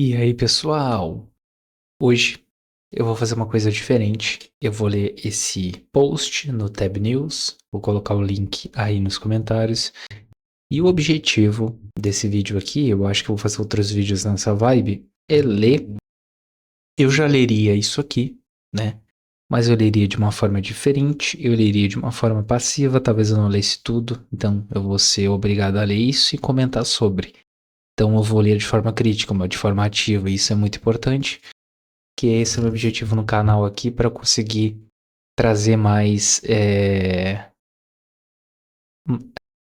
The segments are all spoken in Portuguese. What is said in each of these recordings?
E aí, pessoal? Hoje eu vou fazer uma coisa diferente. Eu vou ler esse post no Tab News, vou colocar o link aí nos comentários. E o objetivo desse vídeo aqui, eu acho que eu vou fazer outros vídeos nessa vibe, é ler. Eu já leria isso aqui, né? Mas eu leria de uma forma diferente, eu leria de uma forma passiva, talvez eu não lesse tudo, então eu vou ser obrigado a ler isso e comentar sobre. Então eu vou ler de forma crítica, de forma ativa, e isso é muito importante. Que esse é o meu objetivo no canal aqui para conseguir trazer mais,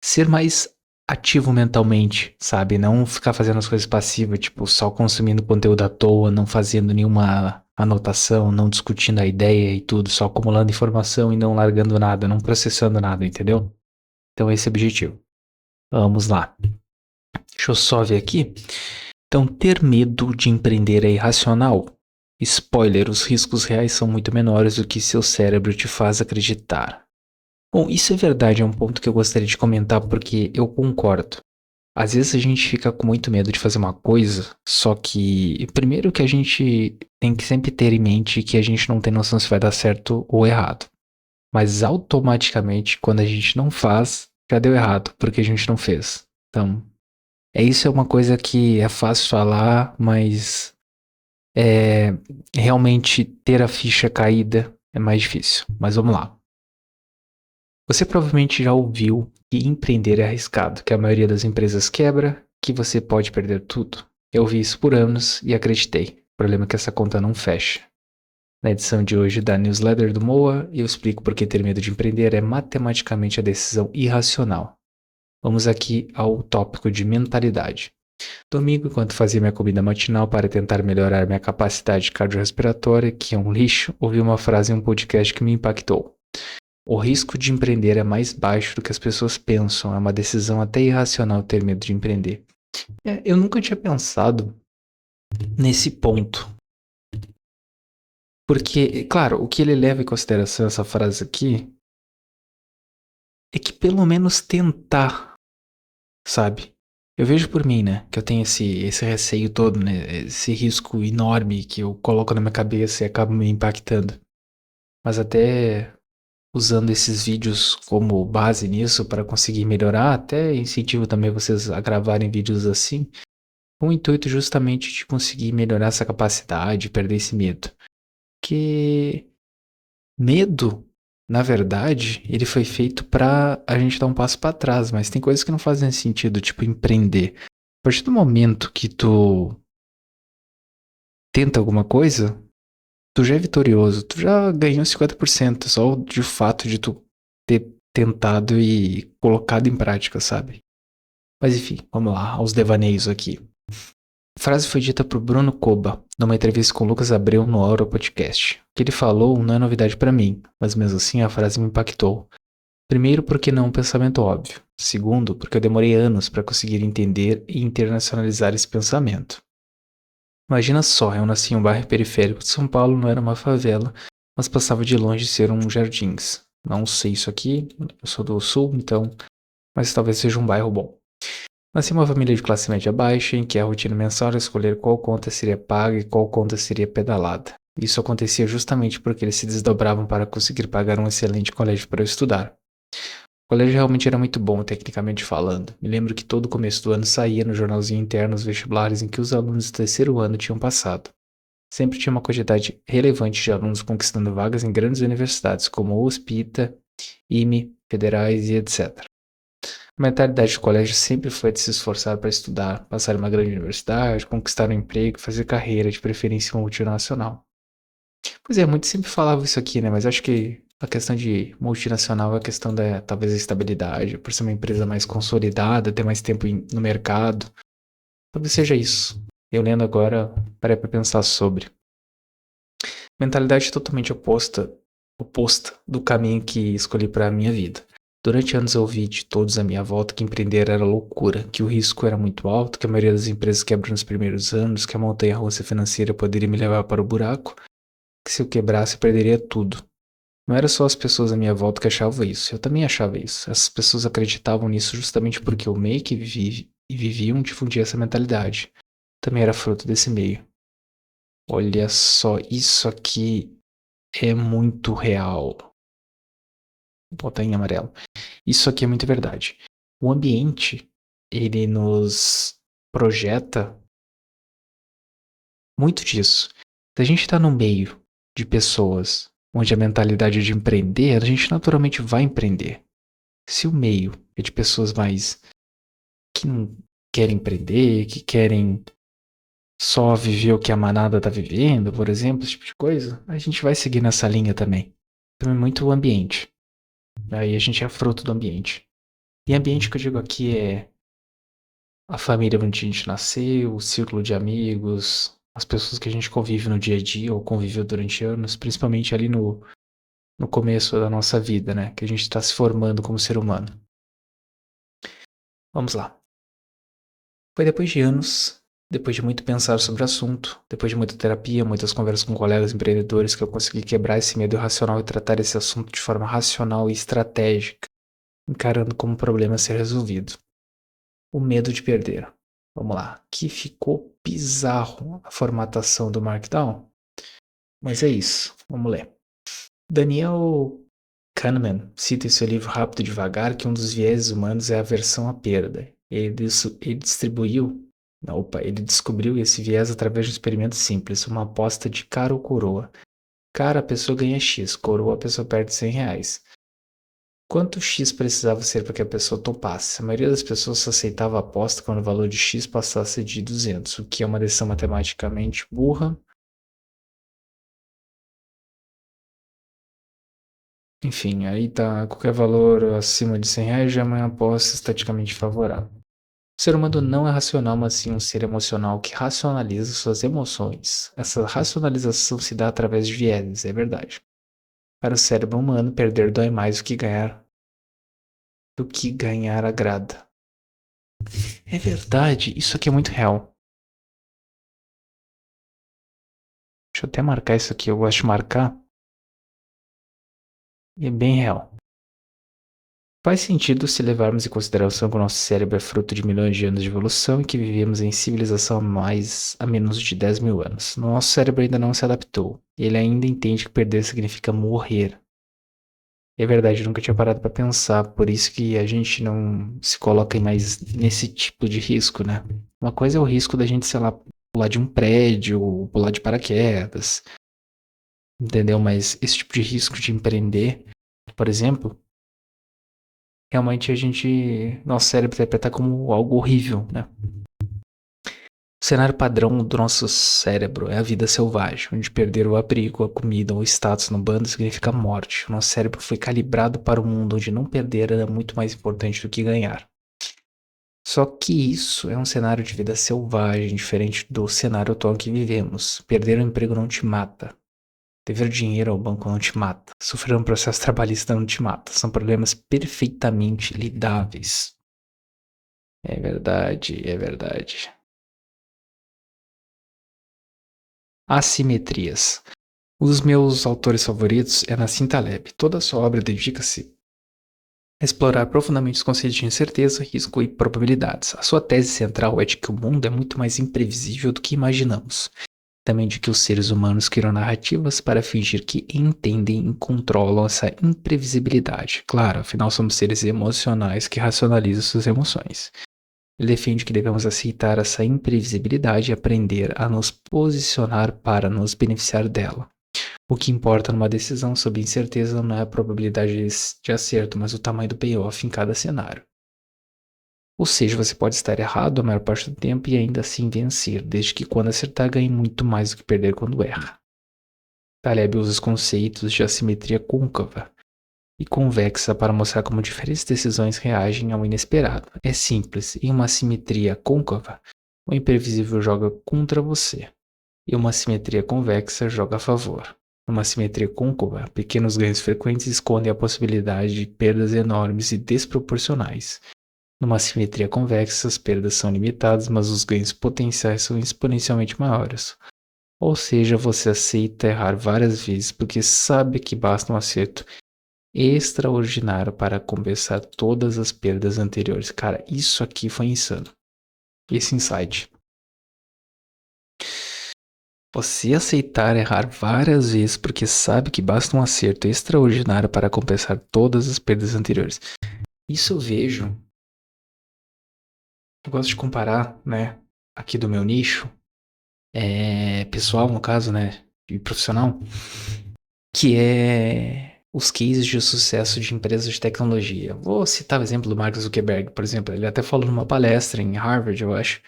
ser mais ativo mentalmente, sabe? Não ficar fazendo as coisas passivas, tipo, só consumindo conteúdo à toa, não fazendo nenhuma anotação, não discutindo a ideia e tudo, só acumulando informação e não largando nada, não processando nada, entendeu? Então esse é o objetivo. Vamos lá. Deixa eu só ver aqui. Então, ter medo de empreender é irracional? Spoiler, os riscos reais são muito menores do que seu cérebro te faz acreditar. Bom, isso é verdade, é um ponto que eu gostaria de comentar porque eu concordo. Às vezes a gente fica com muito medo de fazer uma coisa, só que primeiro que a gente tem que sempre ter em mente que a gente não tem noção se vai dar certo ou errado. Mas automaticamente, quando a gente não faz, já deu errado, porque a gente não fez. Então, isso é uma coisa que é fácil falar, mas realmente ter a ficha caída é mais difícil. Mas vamos lá. Você provavelmente já ouviu que empreender é arriscado, que a maioria das empresas quebra, que você pode perder tudo. Eu ouvi isso por anos e acreditei. O problema é que essa conta não fecha. Na edição de hoje da newsletter do Moa, eu explico por que ter medo de empreender é matematicamente a decisão irracional. Vamos aqui ao tópico de mentalidade. Domingo, enquanto fazia minha comida matinal para tentar melhorar minha capacidade cardiorrespiratória, que é um lixo, ouvi uma frase em um podcast que me impactou. O risco de empreender é mais baixo do que as pessoas pensam. É uma decisão até irracional ter medo de empreender. Eu nunca tinha pensado nesse ponto. Porque, claro, o que ele leva em consideração essa frase aqui é que pelo menos tentar, sabe? Eu vejo por mim, né? Que eu tenho esse receio todo, né? Esse risco enorme que eu coloco na minha cabeça e acaba me impactando. Mas até usando esses vídeos como base nisso para conseguir melhorar, até incentivo também vocês a gravarem vídeos assim, com o intuito justamente de conseguir melhorar essa capacidade, perder esse medo. Que medo, na verdade, ele foi feito para a gente dar um passo para trás, mas tem coisas que não fazem sentido, tipo empreender. A partir do momento que tu tenta alguma coisa, tu já é vitorioso, tu já ganhou 50% só de fato de tu ter tentado e colocado em prática, sabe? Mas enfim, vamos lá, aos devaneios aqui. A frase foi dita por Bruno Coba, numa entrevista com Lucas Abreu no Auro Podcast. O que ele falou não é novidade para mim, mas mesmo assim a frase me impactou. Primeiro, porque não é um pensamento óbvio. Segundo, porque eu demorei anos para conseguir entender e internacionalizar esse pensamento. Imagina só, eu nasci em um bairro periférico de São Paulo, não era uma favela, mas passava de longe de ser um jardins. Não sei isso aqui, eu sou do sul, então, mas talvez seja um bairro bom. Nasci em uma família de classe média baixa, em que a rotina mensal era escolher qual conta seria paga e qual conta seria pedalada. Isso acontecia justamente porque eles se desdobravam para conseguir pagar um excelente colégio para eu estudar. O colégio realmente era muito bom, tecnicamente falando. Me lembro que todo começo do ano saía no jornalzinho interno os vestibulares em que os alunos do terceiro ano tinham passado. Sempre tinha uma quantidade relevante de alunos conquistando vagas em grandes universidades, como USP, ITA, IME, federais e etc. A mentalidade do colégio sempre foi de se esforçar para estudar, passar em uma grande universidade, conquistar um emprego, fazer carreira, de preferência em uma multinacional. Pois é, muitos sempre falavam isso aqui, né? Mas acho que a questão de multinacional é a questão da, talvez, a estabilidade, por ser uma empresa mais consolidada, ter mais tempo no mercado. Talvez seja isso. Eu lendo agora, parei para pensar sobre. Mentalidade totalmente oposta do caminho que escolhi para a minha vida. Durante anos eu ouvi de todos à minha volta que empreender era loucura, que o risco era muito alto, que a maioria das empresas quebram nos primeiros anos, que a montanha-russa financeira poderia me levar para o buraco, que se eu quebrasse eu perderia tudo. Não era só as pessoas à minha volta que achavam isso, eu também achava isso. Essas pessoas acreditavam nisso justamente porque eu meio que viviam difundir essa mentalidade. também era fruto desse meio. Olha só, isso aqui é muito real. Vou botar em amarelo. Isso aqui é muito verdade. O ambiente, ele nos projeta muito disso. Se a gente está no meio de pessoas onde a mentalidade é de empreender, a gente naturalmente vai empreender. Se o meio é de pessoas mais que não querem empreender, que querem só viver o que a manada tá vivendo, por exemplo, esse tipo de coisa, a gente vai seguir nessa linha também. Também muito o ambiente. Aí a gente é fruto do ambiente. E ambiente que eu digo aqui é a família onde a gente nasceu, o círculo de amigos, as pessoas que a gente convive no dia a dia ou conviveu durante anos, principalmente ali no começo da nossa vida, né? Que a gente está se formando como ser humano. Vamos lá. Foi depois de anos, depois de muito pensar sobre o assunto, depois de muita terapia, muitas conversas com colegas empreendedores, que eu consegui quebrar esse medo irracional e tratar esse assunto de forma racional e estratégica, encarando como um problema a ser resolvido. O medo de perder. Vamos lá. Que ficou bizarro a formatação do Markdown. Mas é isso. Vamos ler. Daniel Kahneman cita em seu livro Rápido e Devagar que um dos vieses humanos é a aversão à perda. Ele descobriu esse viés através de um experimento simples, uma aposta de cara ou coroa. Cara, a pessoa ganha X, coroa, a pessoa perde R$ 100. Quanto X precisava ser para que a pessoa topasse? A maioria das pessoas só aceitava a aposta quando o valor de X passasse de 200, o que é uma decisão matematicamente burra. Enfim, aí tá, qualquer valor acima de R$ 100 já é uma aposta estatisticamente favorável. O ser humano não é racional, mas sim um ser emocional que racionaliza suas emoções. Essa racionalização se dá através de vieses, é verdade. Para o cérebro humano, perder dói mais do que ganhar agrada. É verdade, isso aqui é muito real. Deixa eu até marcar isso aqui, eu gosto de marcar. E é bem real. Faz sentido se levarmos em consideração que o nosso cérebro é fruto de milhões de anos de evolução e que vivemos em civilização há menos de 10 mil anos. Nosso cérebro ainda não se adaptou. Ele ainda entende que perder significa morrer. É verdade, eu nunca tinha parado para pensar, por isso que a gente não se coloca mais nesse tipo de risco, né? Uma coisa é o risco da gente, sei lá, pular de um prédio, pular de paraquedas, entendeu? Mas esse tipo de risco de empreender, por exemplo, realmente nosso cérebro interpreta como algo horrível, né? O cenário padrão do nosso cérebro é a vida selvagem, onde perder o abrigo, a comida ou o status no bando significa morte. O nosso cérebro foi calibrado para um mundo onde não perder era muito mais importante do que ganhar. Só que isso é um cenário de vida selvagem, diferente do cenário atual que vivemos. Perder o emprego não te mata. Dever dinheiro ao banco não te mata. Sofrer um processo trabalhista não te mata. São problemas perfeitamente lidáveis. É verdade, é verdade. Assimetrias. Um dos meus autores favoritos é Nassim Taleb. Toda a sua obra dedica-se a explorar profundamente os conceitos de incerteza, risco e probabilidades. A sua tese central é de que o mundo é muito mais imprevisível do que imaginamos. Também de que os seres humanos criam narrativas para fingir que entendem e controlam essa imprevisibilidade. Claro, afinal somos seres emocionais que racionalizam suas emoções. Ele defende que devemos aceitar essa imprevisibilidade e aprender a nos posicionar para nos beneficiar dela. O que importa numa decisão sob incerteza não é a probabilidade de acerto, mas o tamanho do payoff em cada cenário. Ou seja, você pode estar errado a maior parte do tempo e ainda assim vencer, desde que quando acertar ganhe muito mais do que perder quando erra. Taleb usa os conceitos de assimetria côncava e convexa para mostrar como diferentes decisões reagem ao inesperado. É simples, em uma assimetria côncava, o imprevisível joga contra você, e uma assimetria convexa joga a favor. Numa simetria côncava, pequenos ganhos frequentes escondem a possibilidade de perdas enormes e desproporcionais. Numa simetria convexa, as perdas são limitadas, mas os ganhos potenciais são exponencialmente maiores. Ou seja, você aceita errar várias vezes porque sabe que basta um acerto extraordinário para compensar todas as perdas anteriores. Cara, isso aqui foi insano. Esse insight. Você aceitar errar várias vezes porque sabe que basta um acerto extraordinário para compensar todas as perdas anteriores. Isso eu vejo. Eu gosto de comparar, né? Aqui do meu nicho, pessoal, no caso, né? E profissional, que é os cases de sucesso de empresas de tecnologia. Vou citar o exemplo do Mark Zuckerberg, por exemplo. Ele até falou numa palestra em Harvard, eu acho,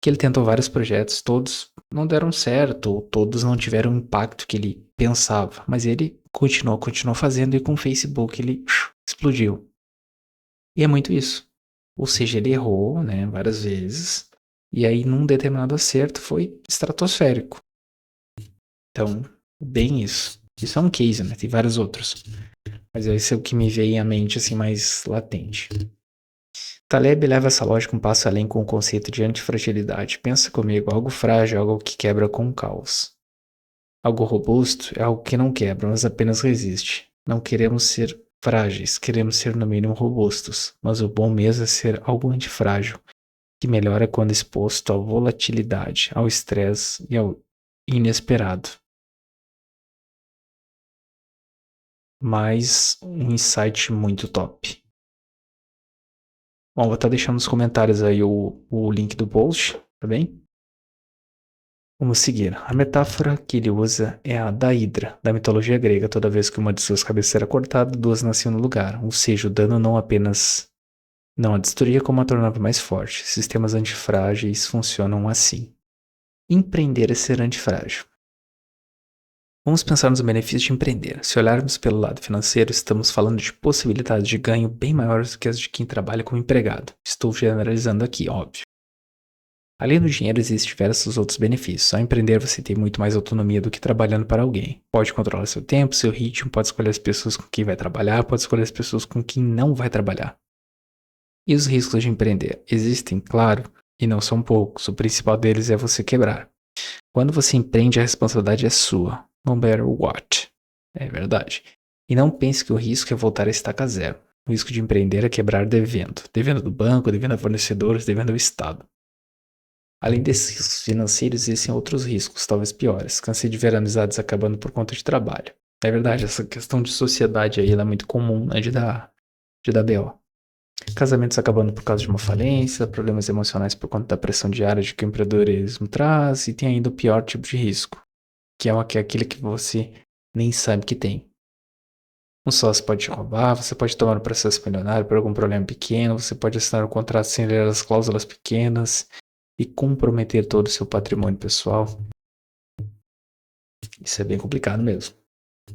que ele tentou vários projetos, todos não deram certo, ou todos não tiveram o impacto que ele pensava, mas ele continuou fazendo e com o Facebook ele explodiu. E é muito isso. Ou seja, ele errou, né, várias vezes, e aí num determinado acerto foi estratosférico. Então, bem isso. Isso é um case, né? Tem vários outros. Mas esse é o que me veio à mente assim mais latente. Taleb leva essa lógica um passo além com o conceito de antifragilidade. Pensa comigo, algo frágil é algo que quebra com o caos. Algo robusto é algo que não quebra, mas apenas resiste. Não queremos ser frágeis, queremos ser no mínimo robustos, mas o bom mesmo é ser algo antifrágil, que melhora quando exposto à volatilidade, ao estresse e ao inesperado. Mais um insight muito top. Bom, vou estar deixando nos comentários aí o link do post, tá bem? Vamos seguir. A metáfora que ele usa é a da Hidra, da mitologia grega. Toda vez que uma de suas cabeças era cortada, duas nasciam no lugar. Ou seja, o dano não apenas não a destruía, como a tornava mais forte. Sistemas antifrágeis funcionam assim. Empreender é ser antifrágil. Vamos pensar nos benefícios de empreender. Se olharmos pelo lado financeiro, estamos falando de possibilidades de ganho bem maiores do que as de quem trabalha como empregado. Estou generalizando aqui, óbvio. Além do dinheiro, existem diversos outros benefícios. Ao empreender, você tem muito mais autonomia do que trabalhando para alguém. Pode controlar seu tempo, seu ritmo, pode escolher as pessoas com quem vai trabalhar, pode escolher as pessoas com quem não vai trabalhar. E os riscos de empreender? Existem, claro, e não são poucos. O principal deles é você quebrar. Quando você empreende, a responsabilidade é sua, no matter what. É verdade. E não pense que o risco é voltar a estaca zero. O risco de empreender é quebrar devendo. Devendo do banco, devendo a fornecedores, devendo ao Estado. Além desses riscos financeiros, existem outros riscos, talvez piores. Cansei de ver amizades acabando por conta de trabalho. É verdade, essa questão de sociedade aí ela é muito comum, né, de dar BO. Casamentos acabando por causa de uma falência, problemas emocionais por conta da pressão diária de que o empreendedorismo traz, e tem ainda o pior tipo de risco, que é aquele que você nem sabe que tem. Um sócio pode te roubar, você pode tomar um processo milionário por algum problema pequeno, você pode assinar um contrato sem ler as cláusulas pequenas e comprometer todo o seu patrimônio pessoal. Isso é bem complicado mesmo.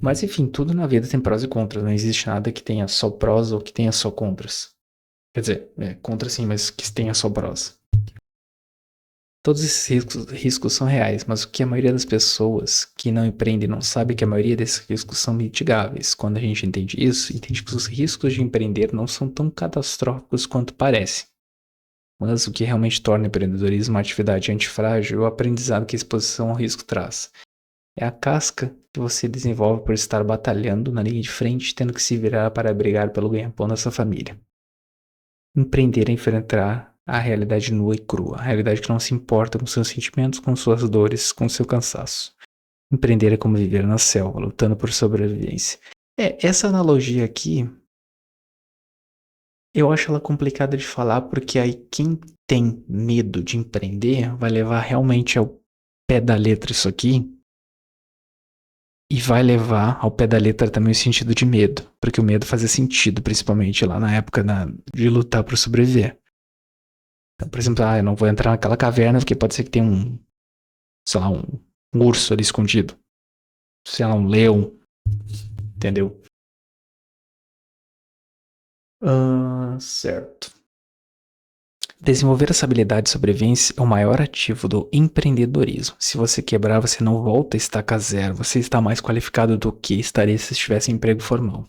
Mas enfim, tudo na vida tem prós e contras, não existe nada que tenha só prós ou que tenha só contras. Quer dizer, contra sim, mas que tenha só prós. Todos esses riscos são reais, mas o que a maioria das pessoas que não empreendem não sabe é que a maioria desses riscos são mitigáveis. Quando a gente entende isso, entende que os riscos de empreender não são tão catastróficos quanto parecem. Mas o que realmente torna o empreendedorismo uma atividade antifrágil é o aprendizado que a exposição ao risco traz. É a casca que você desenvolve por estar batalhando na linha de frente, tendo que se virar para brigar pelo ganha-pão da sua família. Empreender é enfrentar a realidade nua e crua, a realidade que não se importa com seus sentimentos, com suas dores, com seu cansaço. Empreender é como viver na selva, lutando por sobrevivência. Essa analogia aqui, eu acho ela complicada de falar, porque aí quem tem medo de empreender vai levar realmente ao pé da letra isso aqui, e vai levar ao pé da letra também o sentido de medo, porque o medo fazia sentido, principalmente lá na época de lutar por sobreviver. Então, por exemplo, eu não vou entrar naquela caverna porque pode ser que tenha sei lá, um urso ali escondido. Sei lá, um leão. Entendeu? Certo. Desenvolver essa habilidade de sobrevivência é o maior ativo do empreendedorismo. Se você quebrar, você não volta a estaca zero. Você está mais qualificado do que estaria se estivesse em emprego formal.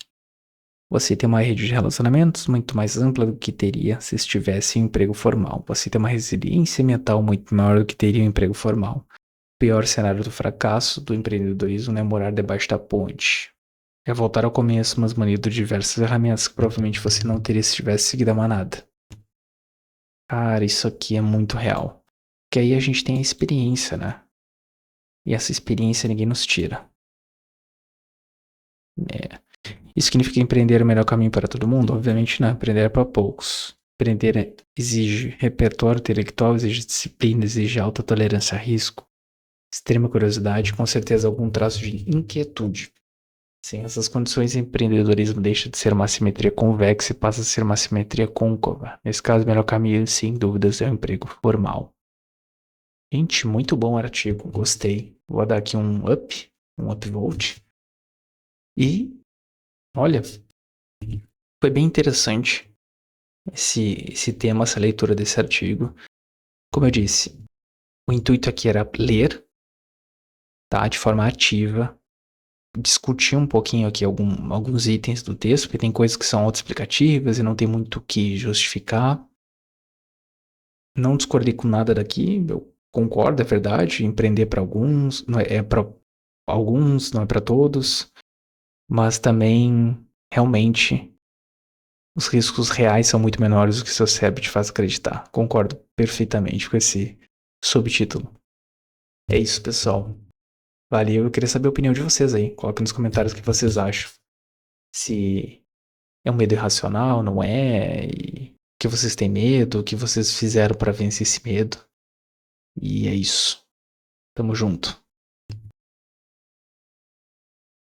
Você tem uma rede de relacionamentos muito mais ampla do que teria se estivesse em emprego formal. Você tem uma resiliência mental muito maior do que teria em emprego formal. O pior cenário do fracasso do empreendedorismo não é morar debaixo da ponte. É voltar ao começo, mas munido de diversas ferramentas que provavelmente você não teria se tivesse seguido a manada. Cara, isso aqui é muito real. Porque aí a gente tem a experiência, né? E essa experiência ninguém nos tira. É. Isso significa empreender o melhor caminho para todo mundo? Obviamente não, empreender é para poucos. Empreender exige repertório intelectual, exige disciplina, exige alta tolerância a risco, extrema curiosidade, com certeza algum traço de inquietude. Sem essas condições, empreendedorismo deixa de ser uma simetria convexa e passa a ser uma simetria côncava. Nesse caso, o melhor caminho, sem dúvidas, é o emprego formal. Gente, muito bom artigo, gostei. Vou dar aqui um upvote. E, olha, foi bem interessante esse tema, essa leitura desse artigo. Como eu disse, o intuito aqui era ler, tá, de forma ativa, discutir um pouquinho aqui alguns itens do texto, porque tem coisas que são autoexplicativas e não tem muito o que justificar. Não discordei com nada daqui, eu concordo, é verdade, empreender para alguns, não é para alguns, não é para todos, mas também, realmente, os riscos reais são muito menores do que seu cérebro te faz acreditar. Concordo perfeitamente com esse subtítulo. É isso, pessoal. Valeu, eu queria saber a opinião de vocês aí. Coloquem nos comentários o que vocês acham. Se é um medo irracional, não é? E o que vocês têm medo? O que vocês fizeram para vencer esse medo? E é isso. Tamo junto.